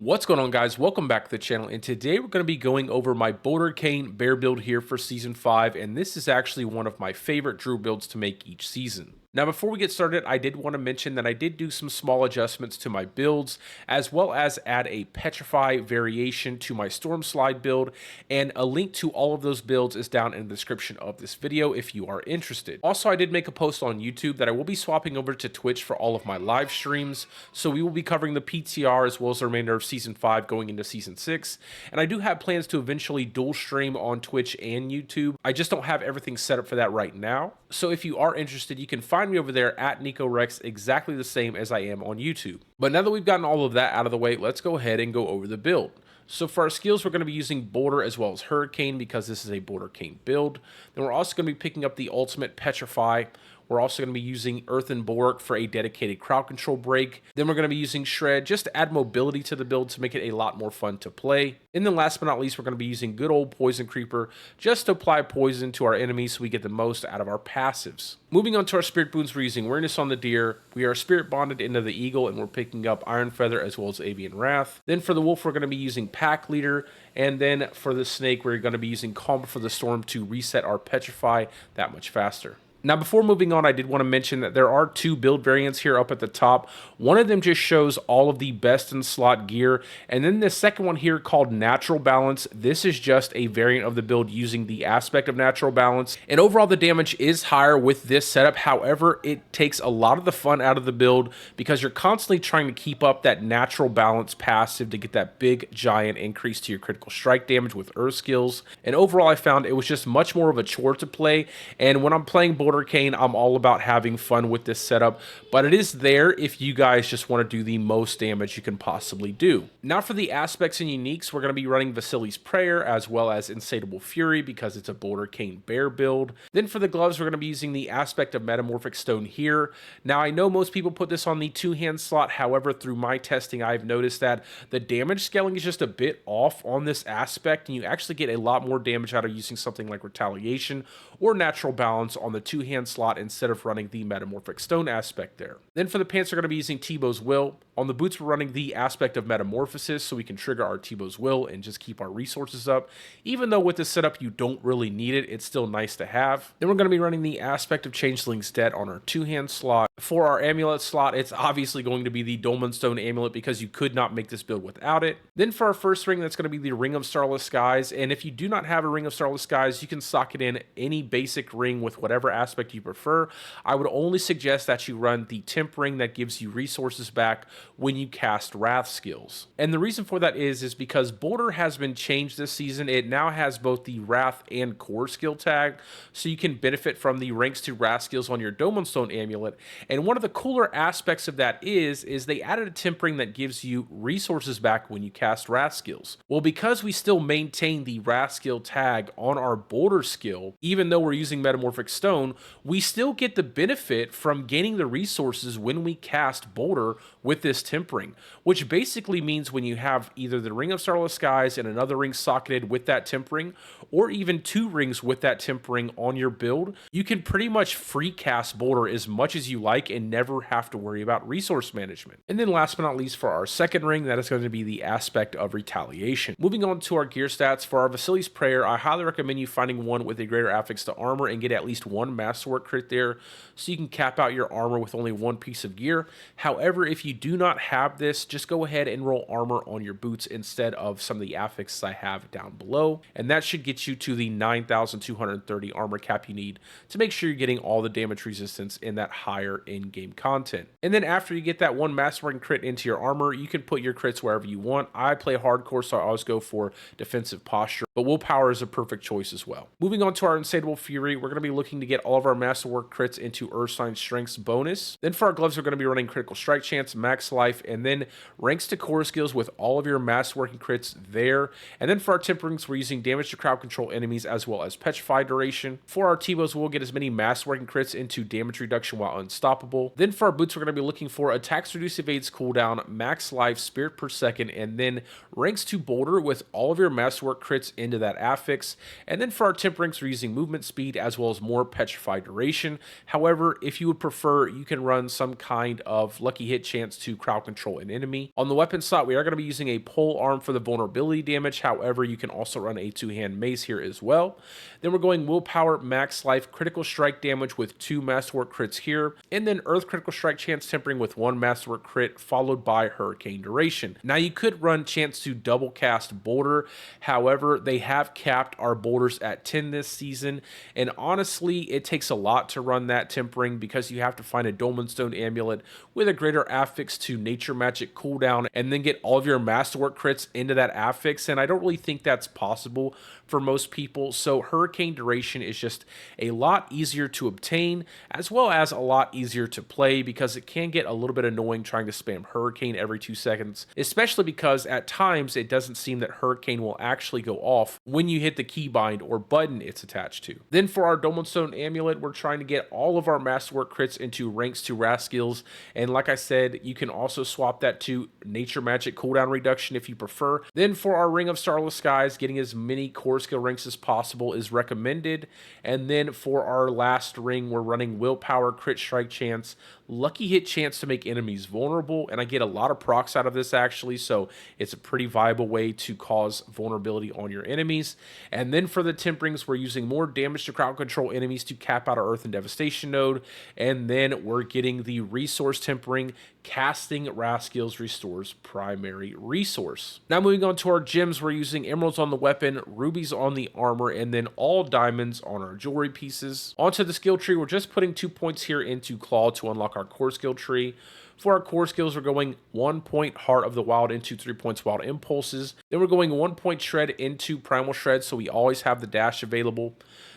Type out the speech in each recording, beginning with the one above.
What's going on, guys? Welcome back to the channel, and today we're going to be going over my Bouldercane bear build here for Season 5, and this is actually one of my favorite Druid builds to make each season. Now, before we get started, I did want to mention that I did do some small adjustments to my builds, as well as add a Petrify variation to my Storm Slide build, and a link to all of those builds is down in the description of this video if you are interested. Also, I did make a post on YouTube that I will be swapping over to Twitch for all of my live streams, so we will be covering the PTR as well as the remainder of Season 5 going into Season 6, and I do have plans to eventually dual stream on Twitch and YouTube. I just don't have everything set up for that right now, so if you are interested, you can find me over there at NikoWrex, exactly the same as I am on YouTube. But now that we've gotten all of that out of the way, let's go ahead and go over the build. So for our skills, we're going to be using Boulder as well as Hurricane because this is a Bouldercane build. Then we're also going to be picking up the ultimate Petrify. We're also going to be using Earthen Bulwark for a dedicated crowd control break. Then we're going to be using Shred just to add mobility to the build to make it a lot more fun to play. And then last but not least, we're going to be using good old Poison Creeper just to apply poison to our enemies so we get the most out of our passives. Moving on to our Spirit Boons, we're using Awareness on the Deer. We are Spirit Bonded into the Eagle, and we're picking up Iron Feather as well as Avian Wrath. Then for the Wolf, we're going to be using Pack Leader. And then for the Snake, we're going to be using Calm for the Storm to reset our Petrify that much faster. Now, before moving on, I did want to mention that there are two build variants here up at the top. One of them just shows all of the best in slot gear, and then the second one here called Natural Balance. This is just a variant of the build using the aspect of Natural Balance, and overall the damage is higher with this setup. However, it takes a lot of the fun out of the build because you're constantly trying to keep up that Natural Balance passive to get that big giant increase to your critical strike damage with Earth skills. And overall, I found it was just much more of a chore to play, and when I'm playing Bouldercane, I'm all about having fun with this setup, but it is there if you guys just want to do the most damage you can possibly do. Now for the aspects and uniques, we're going to be running Vasili's Prayer as well as Insatiable Fury because it's a Bouldercane bear build. Then for the gloves, we're going to be using the aspect of Metamorphic Stone here. Now I know most people put this on the two-hand slot, however through my testing I've noticed that the damage scaling is just a bit off on this aspect, and you actually get a lot more damage out of using something like Retaliation or Natural Balance on the two-hand slot instead of running the Metamorphic Stone aspect there. Then for the pants, we're going to be using Tebow's Will. On the boots, we're running the aspect of Metamorphosis so we can trigger our Tebow's Will and just keep our resources up. Even though with this setup you don't really need it, it's still nice to have. Then we're going to be running the aspect of Changeling's Debt on our two-hand slot. For our amulet slot, it's obviously going to be the Dolmen Stone amulet because you could not make this build without it. Then for our first ring, that's going to be the Ring of Starless Skies, and if you do not have a Ring of Starless Skies, you can socket in any basic ring with whatever aspect you prefer. I would only suggest that you run the Temp ring that gives you resources back when you cast Wrath skills. And the reason for that is because Boulder has been changed this season. It now has both the Wrath and Core skill tag, so you can benefit from the ranks to Wrath skills on your Dolmen Stone amulet. And one of the cooler aspects of that is they added a Temp ring that gives you resources back when you cast Wrath skills. Well, because we still maintain the Wrath skill tag on our Boulder skill, even though we're using Metamorphic Stone, we still get the benefit from gaining the resources when we cast Boulder with this Temp ring, which basically means when you have either the Ring of Starless Skies and another ring socketed with that Temp ring, or even two rings with that Temp ring on your build, you can pretty much free cast Boulder as much as you like and never have to worry about resource management. And then last but not least, for our second ring, that is going to be the aspect of Retaliation. Moving on to our gear stats, for our Vasili's Prayer, I highly recommend you finding one with a greater affix to armor and get at least one Masterwork crit there so you can cap out your armor with only one piece of gear. However, if you do not have this, just go ahead and roll armor on your boots instead of some of the affixes I have down below, and that should get you to the 9,230 armor cap you need to make sure you're getting all the damage resistance in that higher in-game content. And then after you get that one Masterwork crit into your armor, you can put your crits wherever you want. I play hardcore, so I always go for defensive posture, but willpower is a perfect choice as well. Moving on to our Insatiable Fury, we're going to be looking to get all of our Masterwork crits into Earth Sign Strengths bonus. Then for our gloves, we're going to be running Critical Strike Chance, Max Life, and then ranks to core skills with all of your Masterwork crits there. And then for our Temp rings, we're using damage to crowd control enemies as well as Petrify duration. For our Tebos, we'll get as many Masterwork crits into damage reduction while unstoppable. Then for our boots, we're going to be looking for attacks reduce evades cooldown, max life, spirit per second, and then ranks to Boulder with all of your Masterwork crits into that affix. And then for our Temp rings, we're using movement speed as well as more Petrify Petrify duration. However, if you would prefer, you can run some kind of lucky hit chance to crowd control an enemy. On the weapon slot, we are going to be using a pole arm for the vulnerability damage. However, you can also run a two-hand mace here as well. Then we're going willpower, max life, critical strike damage with 2 masterwork crits here, and then earth critical strike chance tempering with 1 masterwork crit, followed by hurricane duration. Now you could run chance to double cast boulder. However, they have capped our boulders at 10 this season, and honestly, it takes a lot to run that tempering because you have to find a Dolmen Stone amulet with a greater affix to nature magic cooldown and then get all of your masterwork crits into that affix, and I don't really think that's possible for most people. So hurricane duration is just a lot easier to obtain, as well as a lot easier to play, because it can get a little bit annoying trying to spam hurricane every 2 seconds, especially because at times it doesn't seem that hurricane will actually go off when you hit the keybind or button it's attached to. Then for our Dolmen Stone amulet, we're trying to get all of our masterwork crits into ranks 2 wrath skills, and like I said, you can also swap that to nature magic cooldown reduction if you prefer. Then for our Ring of Starless Skies, getting as many core skill ranks as possible is recommended. And then for our last ring, we're running willpower, crit strike chance, lucky hit chance to make enemies vulnerable, and I get a lot of procs out of this actually, so it's a pretty viable way to cause vulnerability on your enemies. And then for the temperings, we're using more damage to crowd control enemies to cap out our Earth and Devastation node, and then we're getting the resource tempering. Casting wrath skills restores primary resource. Now moving on to our gems, we're using emeralds on the weapon, rubies on the armor, and then all diamonds on our jewelry pieces. Onto the skill tree, we're just putting 2 points here into claw to unlock our core skill tree. For our core skills, we're going 1 point Heart of the Wild into 3 points Wild Impulses. Then we're going 1 point Shred into Primal Shred, so we always have the dash available.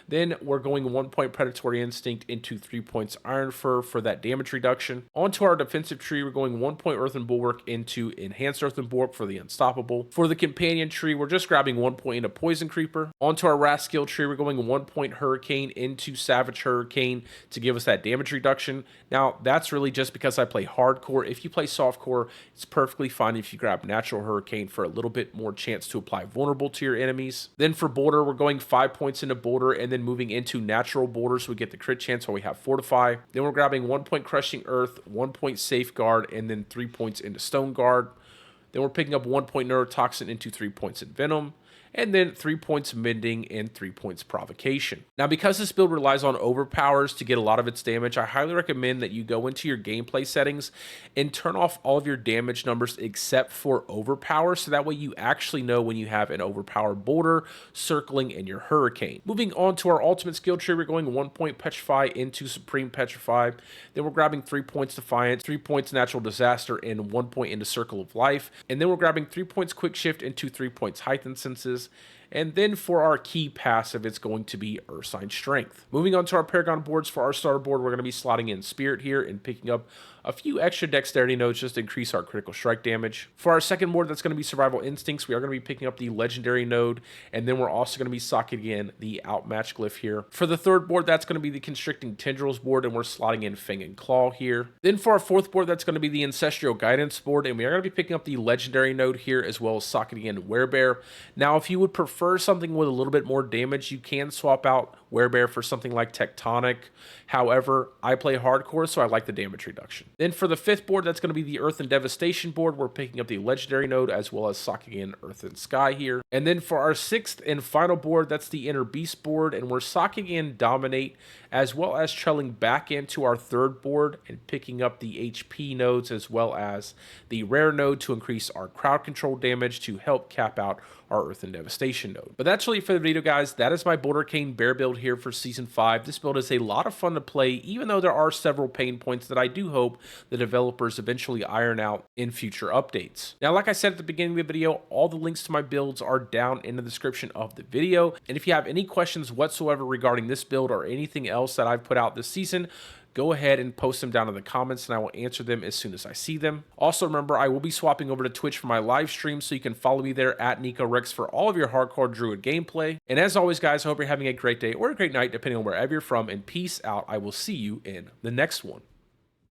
Then we're going 1 point Predatory Instinct into 3 points Iron Fur for that damage reduction. Onto our defensive tree, we're going 1 point Earthen Bulwark into Enhanced Earthen Bulwark for the Unstoppable. For the companion tree, we're just grabbing 1 point into Poison Creeper. Onto our Wrath skill tree, we're going 1 point Hurricane into Savage Hurricane to give us that damage reduction. Now, that's really just because I play hardcore. If you play softcore, it's perfectly fine if you grab Natural Hurricane for a little bit more chance to apply Vulnerable to your enemies. Then for Boulder, we're going 5 points into Boulder and then moving into Natural Boulder so we get the crit chance while we have Fortify. Then we're grabbing 1 point Crushing Earth, 1 point Safeguard, and then 3 points into Stone Guard. Then we're picking up 1 point Neurotoxin into 3 points in Venom, and then 3 points Mending and 3 points Provocation. Now, because this build relies on overpowers to get a lot of its damage, I highly recommend that you go into your gameplay settings and turn off all of your damage numbers except for overpower, so that way you actually know when you have an overpowered boulder circling in your hurricane. Moving on to our ultimate skill tree, we're going 1 point Petrify into Supreme Petrify. Then we're grabbing 3 points Defiance, 3 points Natural Disaster, and 1 point into Circle of Life. And then we're grabbing 3 points Quick Shift into 3 points Heightened Senses. And then for our key passive, it's going to be Earth Sign Strength. Moving on to our Paragon boards, for our starter board, we're going to be slotting in Spirit here and picking up a few extra dexterity nodes just to increase our critical strike damage. For our second board, that's going to be Survival Instincts. We are going to be picking up the Legendary node, and then we're also going to be socketing in the Outmatch glyph here. For the third board, that's going to be the Constricting Tendrils board, and we're slotting in Fang and Claw here. Then for our fourth board, that's going to be the Ancestral Guidance board, and we are going to be picking up the Legendary node here, as well as socketing in Werebear. Now, if you would prefer something with a little bit more damage, you can swap out Werebear for something like Tectonic. However, I play hardcore, so I like the damage reduction. Then for the fifth board, that's going to be the Earth and Devastation board. We're picking up the Legendary node as well as socketing in Earth and Sky here. And then for our sixth and final board, that's the Inner Beast board, and we're socketing in Dominate as well as trailing back into our third board and picking up the HP nodes as well as the Rare node to increase our crowd control damage to help cap out our Earth and Devastation node. But that's really it for the video, guys. That is my Bouldercane bear build here for Season 5. This build is a lot of fun to play, even though there are several pain points that I do hope the developers eventually iron out in future updates. Now, like I said at the beginning of the video, all the links to my builds are down in the description of the video. And if you have any questions whatsoever regarding this build or anything else that I've put out this season, go ahead and post them down in the comments and I will answer them as soon as I see them. Also, remember, I will be swapping over to Twitch for my live stream, so you can follow me there at NikoWrex for all of your hardcore Druid gameplay. And as always, guys, I hope you're having a great day or a great night, depending on wherever you're from, and peace out. I will see you in the next one.